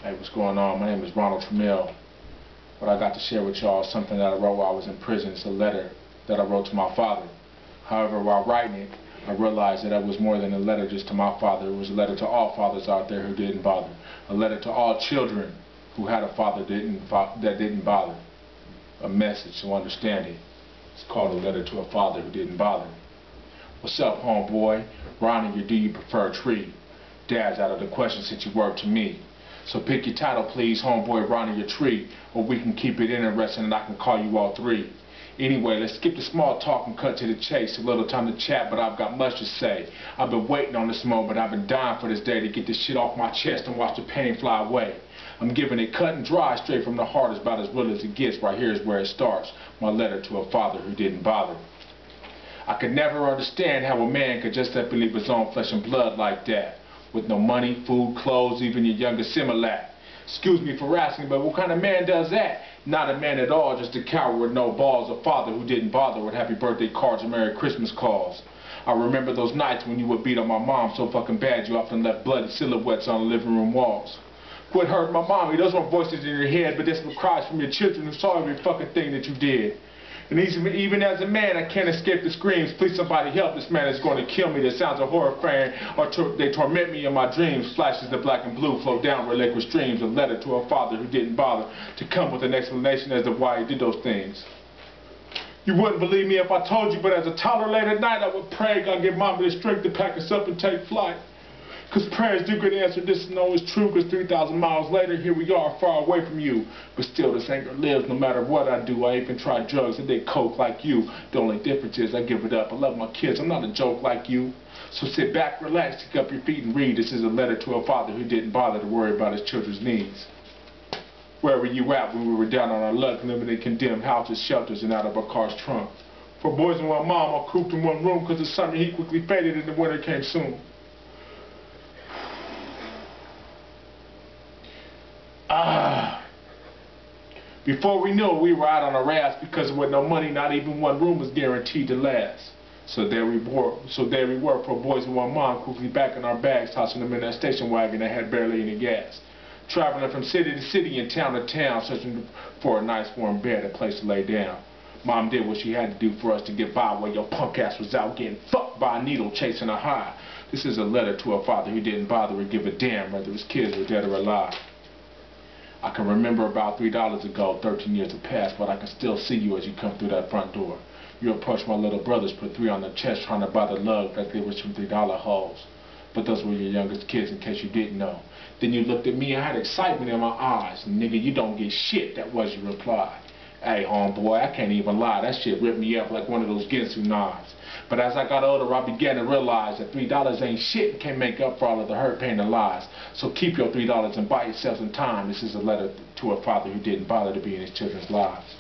Hey, what's going on? My name is Tremmell. What I got to share with y'all is something that I wrote while I was in prison. It's a letter that I wrote to my father. However, while writing it, I realized that it was more than a letter just to my father. It was a letter to all fathers out there who didn't bother. A letter to all children who had a father that didn't bother. A message, so understand it. It's called a letter to a father who didn't bother. What's up, homeboy? Ronnie, or do you prefer tree? Dad's out of the question since you work to me. So pick your title, please, homeboy, Ronnie, or tree, or we can keep it interesting and I can call you all three. Anyway, let's skip the small talk and cut to the chase. A little time to chat, but I've got much to say. I've been waiting on this moment. I've been dying for this day to get this shit off my chest and watch the pain fly away. I'm giving it cut and dry, straight from the heart. It's about as real as it gets. Right here is where it starts. My letter to a father who didn't bother. I could never understand how a man could just let leave his own flesh and blood like that. With no money, food, clothes, even your younger Similac. Excuse me for asking, but what kind of man does that? Not a man at all, just a coward with no balls. A father who didn't bother with happy birthday cards and Merry Christmas calls. I remember those nights when you would beat on my mom so fucking bad you often left bloody silhouettes on the living room walls. Quit hurting my mommy, those weren't voices in your head, but that's what cries from your children who saw every fucking thing that you did. And even as a man, I can't escape the screams. Please somebody help, this man is going to kill me. The sounds of horrifying, or they torment me in my dreams. Flashes of black and blue flow down where liquid streams. A letter to a father who didn't bother to come with an explanation as to why he did those things. You wouldn't believe me if I told you, but as a toddler late at night, I would pray God give mommy the strength to pack us up and take flight. Because prayers do get answered, this is always true, because 3,000 miles later, here we are, far away from you. But still, this anger lives no matter what I do. I even try drugs and did coke like you. The only difference is I give it up. I love my kids. I'm not a joke like you. So sit back, relax, kick up your feet and read. This is a letter to a father who didn't bother to worry about his children's needs. Where were you at when we were down on our luck, living in condemned houses, shelters, and out of our car's trunk? For boys and one mom, I cooped in one room because the summer heat quickly faded and the winter came soon. Before we knew it, we were out on our ass because with no money, not even one room was guaranteed to last. So there we were, for boys and one mom, quickly back in our bags, tossing them in that station wagon that had barely any gas. Traveling from city to city and town to town, searching for a nice warm bed, a place to lay down. Mom did what she had to do for us to get by while your punk ass was out getting fucked by a needle chasing a high. This is a letter to a father who didn't bother or give a damn whether his kids were dead or alive. I can remember about $3 ago, 13 years have passed, but I can still see you as you come through that front door. You approached my little brothers, put 3 on their chest, trying to buy the lug like they were some $3 hoes. But those were your youngest kids, in case you didn't know. Then you looked at me, I had excitement in my eyes. Nigga, you don't get shit, that was your reply. Hey, homeboy, I can't even lie, that shit ripped me up like one of those Ginsu knives. But as I got older, I began to realize that $3 ain't shit and can't make up for all of the hurt, pain, and lies. So keep your $3 and buy yourself some time. This is a letter to a father who didn't bother to be in his children's lives.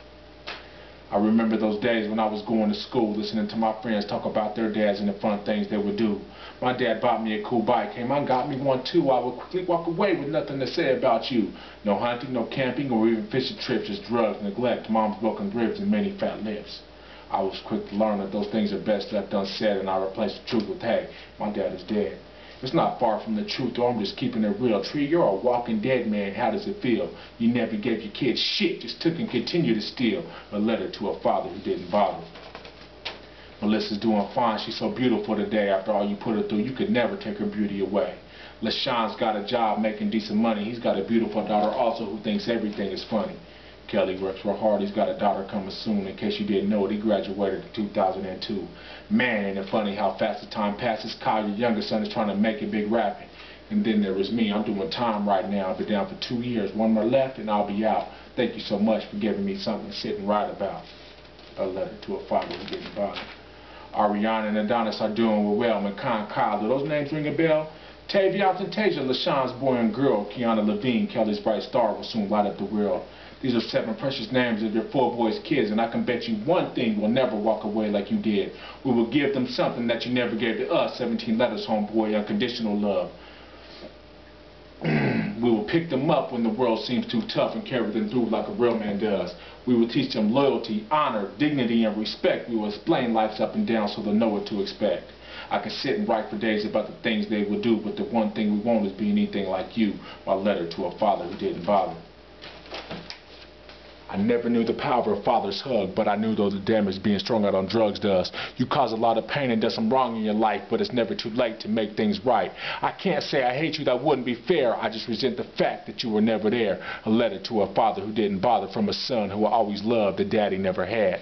I remember those days when I was going to school, listening to my friends talk about their dads and the fun things they would do. My dad bought me a cool bike, came on, got me one too. I would quickly walk away with nothing to say about you. No hunting, no camping, or even fishing trips, just drugs, neglect, mom's broken ribs, and many fat lips. I was quick to learn that those things are best left unsaid, and I replaced the truth with, hey, my dad is dead. It's not far from the truth, though, I'm just keeping it real. Tree, you're a walking dead man, how does it feel? You never gave your kids shit, just took and continued to steal. A letter to a father who didn't bother. Melissa's doing fine, she's so beautiful today. After all you put her through, you could never take her beauty away. LaShawn's got a job making decent money. He's got a beautiful daughter also who thinks everything is funny. Kelly works real hard. He's got a daughter coming soon. In case you didn't know it, he graduated in 2002. Man, ain't it funny how fast the time passes. Kyle, your younger son, is trying to make it big rapping. And then there was me. I'm doing time right now. I've been down for 2 years. 1 more left and I'll be out. Thank you so much for giving me something to sit and write about. A letter to a father who didn't bother. Ariana and Adonis are doing well. McCon, Kyle, do those names ring a bell? Tavion and Tasia, LaShawn's boy and girl. Kiana Levine, Kelly's bright star, will soon light up the world. These are 7 precious names of your 4 boys' kids, and I can bet you one thing, will never walk away like you did. We will give them something that you never gave to us. 17 letters, homeboy, unconditional love. We will pick them up when the world seems too tough and carry them through like a real man does. We will teach them loyalty, honor, dignity, and respect. We will explain life's up and down so they'll know what to expect. I can sit and write for days about the things they will do, but the one thing we won't is be anything like you. My letter to a father who didn't bother. I never knew the power of a father's hug, but I knew though the damage being strung out on drugs does. You cause a lot of pain and done some wrong in your life, but it's never too late to make things right. I can't say I hate you, that wouldn't be fair. I just resent the fact that you were never there. A letter to a father who didn't bother, from a son who I always loved, the daddy never had.